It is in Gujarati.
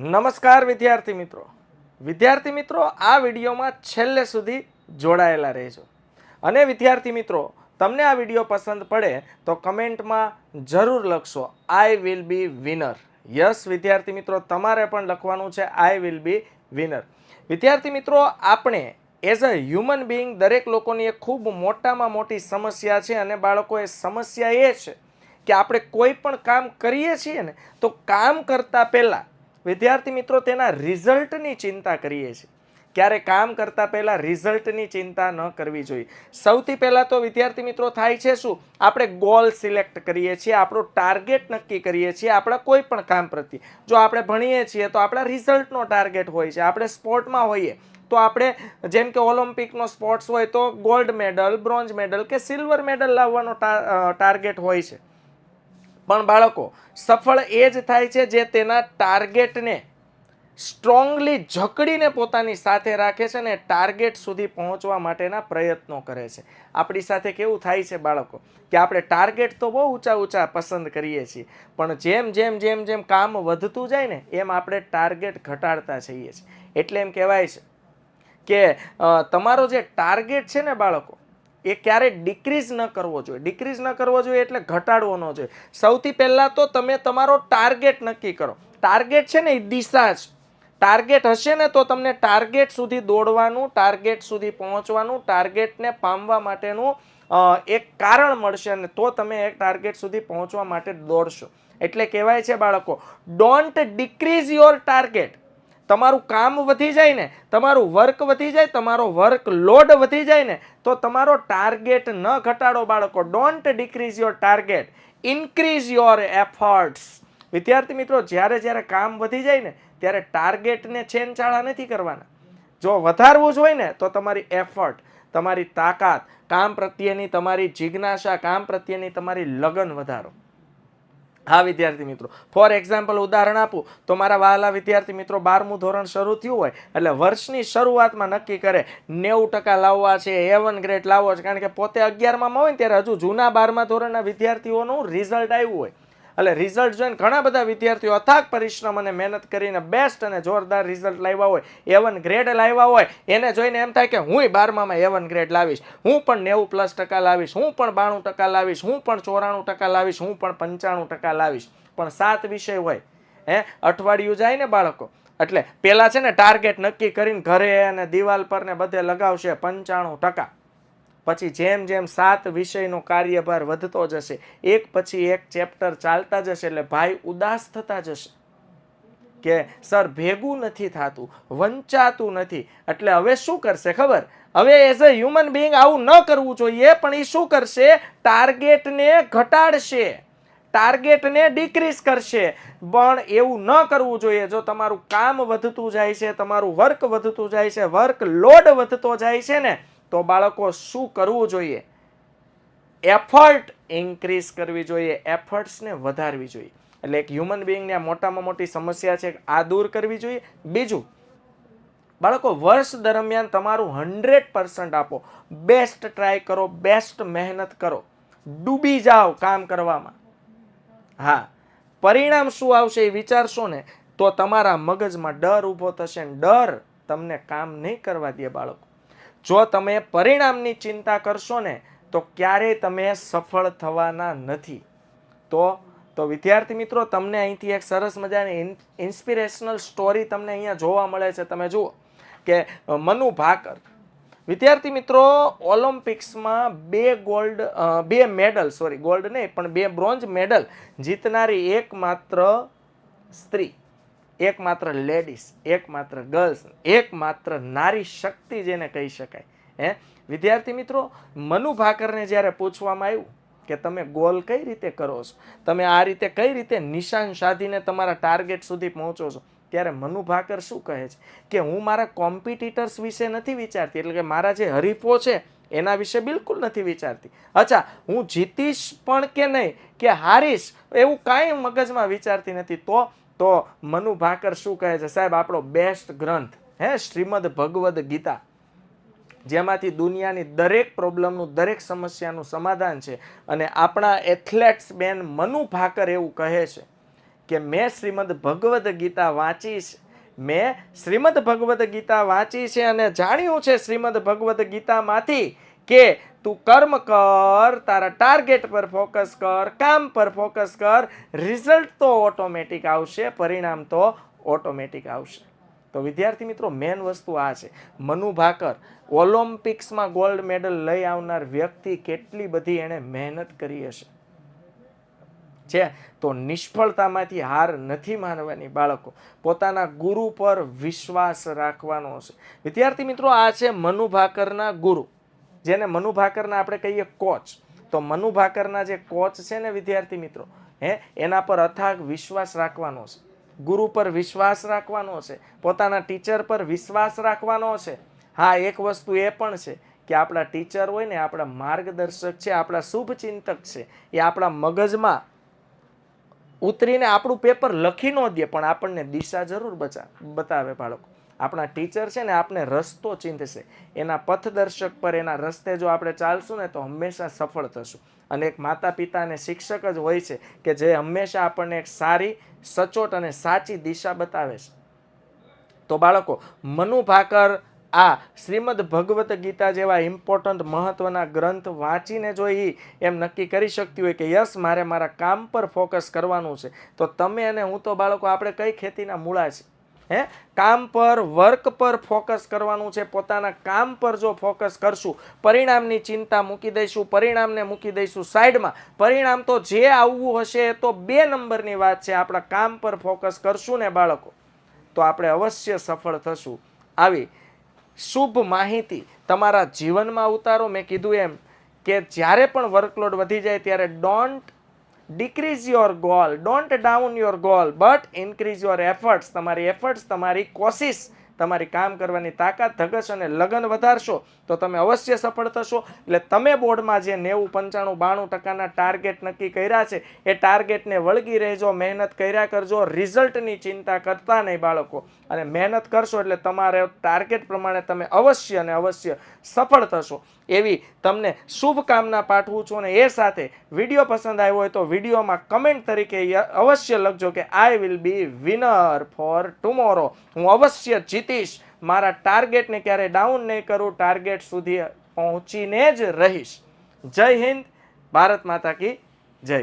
નમસ્કાર વિદ્યાર્થી મિત્રો આ વિડીયોમાં છેલ્લે સુધી જોડાયેલા રહેજો અને વિદ્યાર્થી મિત્રો તમને આ વિડીયો પસંદ પડે તો કમેન્ટમાં જરૂર લખશો આઈ વિલ બી વિનર. યસ વિદ્યાર્થી મિત્રો તમારે પણ લખવાનું છે આઈ વિલ બી વિનર. વિદ્યાર્થી મિત્રો આપણે એઝ અ હ્યુમન બીઈંગ દરેક લોકોની એક ખૂબ મોટામાં મોટી સમસ્યા છે અને બાળકો એ સમસ્યા એ છે કે આપણે કોઈ પણ કામ કરીએ છીએ ને તો કામ કરતા પહેલા વિદ્યાર્થી મિત્રો તેના રિઝલ્ટની ચિંતા કરીએ છીએ. ક્યારે કામ કરતા પહેલા રિઝલ્ટની ચિંતા ન કરવી જોઈએ. સૌથી પહેલા તો વિદ્યાર્થી મિત્રો થાય છે શું, આપણે ગોલ સિલેક્ટ કરીએ છીએ, આપણો ટાર્ગેટ નક્કી કરીએ છીએ આપણા કોઈ પણ કામ પ્રત્યે. જો આપણે ભણીએ છીએ તો આપણા રિઝલ્ટનો ટાર્ગેટ હોય છે. આપણે સ્પોર્ટમાં હોઈએ તો આપણે જેમ કે ઓલિમ્પિકનો સ્પોર્ટ્સ હોય તો ગોલ્ડ મેડલ, બ્રોન્ઝ મેડલ કે સિલ્વર મેડલ લાવવાનો ટાર્ગેટ હોય છે. પણ બાળકો સફળ એ જ થાય છે જે તેના ટાર્ગેટને સ્ટ્રોંગલી જકડીને પોતાની સાથે રાખે છે ને ટાર્ગેટ સુધી પહોંચવા માટેના પ્રયત્નો કરે છે. આપણી સાથે કેવું થાય છે બાળકો કે આપણે ટાર્ગેટ તો બહુ ઊંચા પસંદ કરીએ છીએ, પણ જેમ કામ વધતું જાય ને એમ આપણે ટાર્ગેટ ઘટાડતા જઈએ છીએ. એટલે એમ કહેવાય છે કે તમારો જે ટાર્ગેટ છે ને બાળકો એ ક્યારેય ડિક્રીઝ ન કરવો જોઈએ. ડિક્રીઝ ન કરવો જોઈએ એટલે ઘટાડવો ન જોઈએ. સૌથી પહેલાં તો તમે તમારો ટાર્ગેટ નક્કી કરો. ટાર્ગેટ છે ને એ દિશા છે. ટાર્ગેટ હશે ને તો તમને ટાર્ગેટ સુધી દોડવાનું, ટાર્ગેટ સુધી પહોંચવાનું, ટાર્ગેટને પામવા માટેનું એક કારણ મળશે અને તો તમે એક ટાર્ગેટ સુધી પહોંચવા માટે દોડશો. એટલે કહેવાય છે બાળકો, ડોન્ટ ડિક્રીઝ યોર ટાર્ગેટ. તમારું કામ વધી જાય ને, તમારું વર્ક વધી જાય, તમારો વર્ક લોડ વધી જાય ને તો તમારો ટાર્ગેટ ન ઘટાડો બાળકો. Don't decrease your target, increase your efforts. વિદ્યાર્થી મિત્રો જ્યારે કામ વધી જાય ને ત્યારે ટાર્ગેટને છેનછાળા નથી કરવાના. જો વધારવું જ હોય ને તો તમારી એફર્ટ, તમારી તાકાત, કામ પ્રત્યેની તમારી જિજ્ઞાસા, કામ પ્રત્યેની તમારી લગન વધારો. હા વિદ્યાર્થી મિત્રો, ફોર એક્ઝામ્પલ ઉદાહરણ આપું તો મારા વહાલા વિદ્યાર્થી મિત્રો 12મું ધોરણ શરૂ થયું હોય એટલે વર્ષની શરૂઆતમાં નક્કી કરે 90% લાવવા છે, A1 ગ્રેડ લાવવો છે. કારણ કે પોતે 11માં હોય ને ત્યારે હજુ જૂના 12મા ધોરણના વિદ્યાર્થીઓનું રિઝલ્ટ આવ્યું હોય. એટલે રિઝલ્ટ જોઈને ઘણા બધા વિદ્યાર્થીઓ અથાગ પરિશ્રમ અને મહેનત કરીને બેસ્ટ અને જોરદાર રિઝલ્ટ લાવ્યા હોય, A1 ગ્રેડ લાવ્યા હોય, એને જોઈને એમ થાય કે હું 12માં A1 ગ્રેડ લાવીશ, હું પણ 90+ લાવીશ, હું પણ 92% લાવીશ, હું પણ 94% લાવીશ, હું પણ 95% લાવીશ. પણ 7 વિષય હોય, અઠવાડિયું જાય ને બાળકો એટલે પેલા છે ને ટાર્ગેટ નક્કી કરીને ઘરે અને દિવાલ પર ને બધે લગાવશે 95%. પછી જેમ 7 વિષયનો કાર્યભાર વધતો જશે, એક પછી એક ચેપ્ટર ચાલતા જશે એટલે ભાઈ ઉદાસ થતા જશે કે સર ભેગું નથી થતું, વંચાતું નથી. એટલે હવે શું કરશે ખબર? હવે એઝ અ હ્યુમન બીઈંગ આવું ન કરવું જોઈએ, પણ એ શું કરશે? ટાર્ગેટને ઘટાડશે, ટાર્ગેટને ડિક્રીઝ કરશે. પણ એવું ન કરવું જોઈએ. જો તમારું કામ વધતું જાય છે, તમારું વર્ક વધતું જાય છે, વર્ક લોડ વધતો જાય છે ને તો બાળકો શું કરવું જોઈએ? એફર્ટ ઇન્ક્રીઝ કરવી જોઈએ, એફર્ટ્સને વધારવી જોઈએ. એટલે એક હ્યુમન બીઈંગની આ મોટામાં મોટી સમસ્યા છે, આ દૂર કરવી જોઈએ. બીજું બાળકો, વર્ષ દરમિયાન તમારું 100% આપો, બેસ્ટ ટ્રાય કરો, બેસ્ટ મહેનત કરો, ડૂબી જાઓ કામ કરવામાં. હા, પરિણામ શું આવશે એ વિચારશો ને તો તમારા મગજમાં ડર ઊભો થશે. ડર તમને કામ નહીં કરવા દે બાળકો. જો તમે પરિણામની ચિંતા કરશો ને તો ક્યારેય તમે સફળ થવાના નથી. તો વિદ્યાર્થી મિત્રો તમને અહીંથી એક સરસ મજાની ઇન્સ્પિરેશનલ સ્ટોરી તમને અહીંયા જોવા મળે છે. તમે જુઓ કે મનુ ભાકર વિદ્યાર્થી મિત્રો ઓલિમ્પિક્સમાં 2 મેડલ, સોરી ગોલ્ડ નહીં પણ 2 બ્રોન્ઝ મેડલ જીતનારી એકમાત્ર સ્ત્રી, એકમાત્ર લેડીઝ, એકમાત્ર ગર્લ્સ, એકમાત્ર નારી શક્તિ જેને કહી શકાય. વિદ્યાર્થી મિત્રો મનુ ભાકરને જ્યારે પૂછવામાં આવ્યું કે તમે ગોલ કઈ રીતે કરો છો, તમે આ રીતે કઈ રીતે નિશાન સાધીને તમારા ટાર્ગેટ સુધી પહોંચો છો, ત્યારે મનુ ભાકર શું કહે છે કે હું મારા કોમ્પિટિટર્સ વિશે નથી વિચારતી, એટલે કે મારા જે હરીફો છે એના વિશે બિલકુલ નથી વિચારતી. અચ્છા, હું જીતીશ પણ કે નહીં કે હારીશ એવું કાંઈ મગજમાં વિચારતી નથી. તો મનુ ભાકર શું કહે છે? સાહેબ, આપણો બેસ્ટ ગ્રંથ શ્રીમદ ભગવદ્ ગીતા, જેમાંથી દુનિયાની દરેક પ્રોબ્લેમનું, દરેક સમસ્યાનું સમાધાન છે. અને આપણા એથ્લેટ્સ બેન મનુ ભાકર એવું કહે છે કે મેં શ્રીમદ ભગવદ્ ગીતા વાંચી છે, મેં શ્રીમદ ભગવદ્ ગીતા વાંચી છે અને જાણ્યું છે શ્રીમદ ભગવદ્ ગીતામાંથી કે તું કર્મ કર, તારા ટાર્ગેટ પર ફોકસ કર, કામ પર ફોકસ કર, રિઝલ્ટ તો ઓટોમેટિક આવશે, પરિણામ તો ઓટોમેટિક આવશે. તો વિદ્યાર્થી મિત્રો, મેન વસ્તુ આ છે. મનુ ભાકર ઓલિમ્પિક્સમાં ગોલ્ડ મેડલ લઈ આવનાર વ્યક્તિ કેટલી બધી એણે મહેનત કરી હશે છે. તો નિષ્ફળતામાંથી હાર નથી માનવાની બાળકો, પોતાના ગુરુ પર વિશ્વાસ રાખવાનો છે. વિદ્યાર્થી મિત્રો, આ છે મનુ ભાકરના ગુરુ, જેને મનુ ભાકરના આપણે કહીએ કોચ. તો મનુ ભાકરના જે કોચ છે ને વિદ્યાર્થી મિત્રો, એના પર અથાગ વિશ્વાસ રાખવાનો છે, ગુરુ પર વિશ્વાસ રાખવાનો છે, પોતાના ટીચર પર વિશ્વાસ રાખવાનો છે. હા, એક વસ્તુ એ પણ છે કે આપણા ટીચર હોય ને, આપણા માર્ગદર્શક છે, આપણા શુભચિંતક છે, એ આપણા મગજમાં ઉતરીને આપણું પેપર લખી ન દે, પણ આપણને દિશા જરૂર બતાવે બાળકો. આપણા ટીચર છે ને આપણે રસ્તો ચીંધશે, એના પથદર્શક પર, એના રસ્તે જો આપણે ચાલશું ને તો હંમેશા સફળ થશું. અને એક માતા પિતા અને શિક્ષક જ હોય છે કે જે હંમેશા આપણને એક સારી, સચોટ અને સાચી દિશા બતાવે છે. તો બાળકો, મનુ ભાકર આ શ્રીમદ ભગવદ્ ગીતા જેવા ઇમ્પોર્ટન્ટ મહત્વના ગ્રંથ વાંચીને જો એમ નક્કી કરી શકતી હોય કે યસ, મારે મારા કામ પર ફોકસ કરવાનું છે, તો તમે અને હું તો બાળકો આપણે કઈ ખેતીના મૂળા છે? કામ પર, વર્ક પર ફોકસ કરવાનું છે. પોતાના કામ પર જો ફોકસ કરશું, પરિણામની ચિંતા મૂકી દઈશું, પરિણામને મૂકી દઈશું સાઈડમાં. પરિણામ તો જે આવવું હશે એ તો 2 નંબરની વાત છે. આપણા કામ પર ફોકસ કરશું ને બાળકો, તો આપણે અવશ્ય સફળ થશું. આવી શુભ માહિતી તમારા જીવનમાં ઉતારો. મેં કીધું એમ કે જ્યારે પણ વર્કલોડ વધી જાય ત્યારે don't decrease your goal, don't down your goal, but increase your efforts. તમારી એફર્ટ્સ, તમારી કોશિશ, તમારી કામ કરવાની તાકાત, ધગશ અને લગન વધારશો તો તમે અવશ્ય સફળ થશો. એટલે તમે બોર્ડમાં જે 90, 95, 92% ટાર્ગેટ નક્કી કર્યા છે એ ટાર્ગેટને વળગી રહેજો, મહેનત કર્યા કરજો, રિઝલ્ટની ચિંતા કરતા નહીં બાળકો. અને મહેનત કરશો એટલે તમારે ટાર્ગેટ પ્રમાણે તમે અવશ્ય અને અવશ્ય સફળ થશો, એવી તમને શુભકામના પાઠવું છું. અને એ સાથે વિડીયો પસંદ આવ્યો હોય તો વિડીયોમાં કમેન્ટ તરીકે અવશ્ય લખજો કે I will be winner for tomorrow. હું અવશ્ય જીતીશ, મારા ટાર્ગેટને ક્યારે ડાઉન નહીં કરું, ટાર્ગેટ સુધી પહોંચીને જ રહીશ. જય હિન્દ, ભારત માતા કી જય.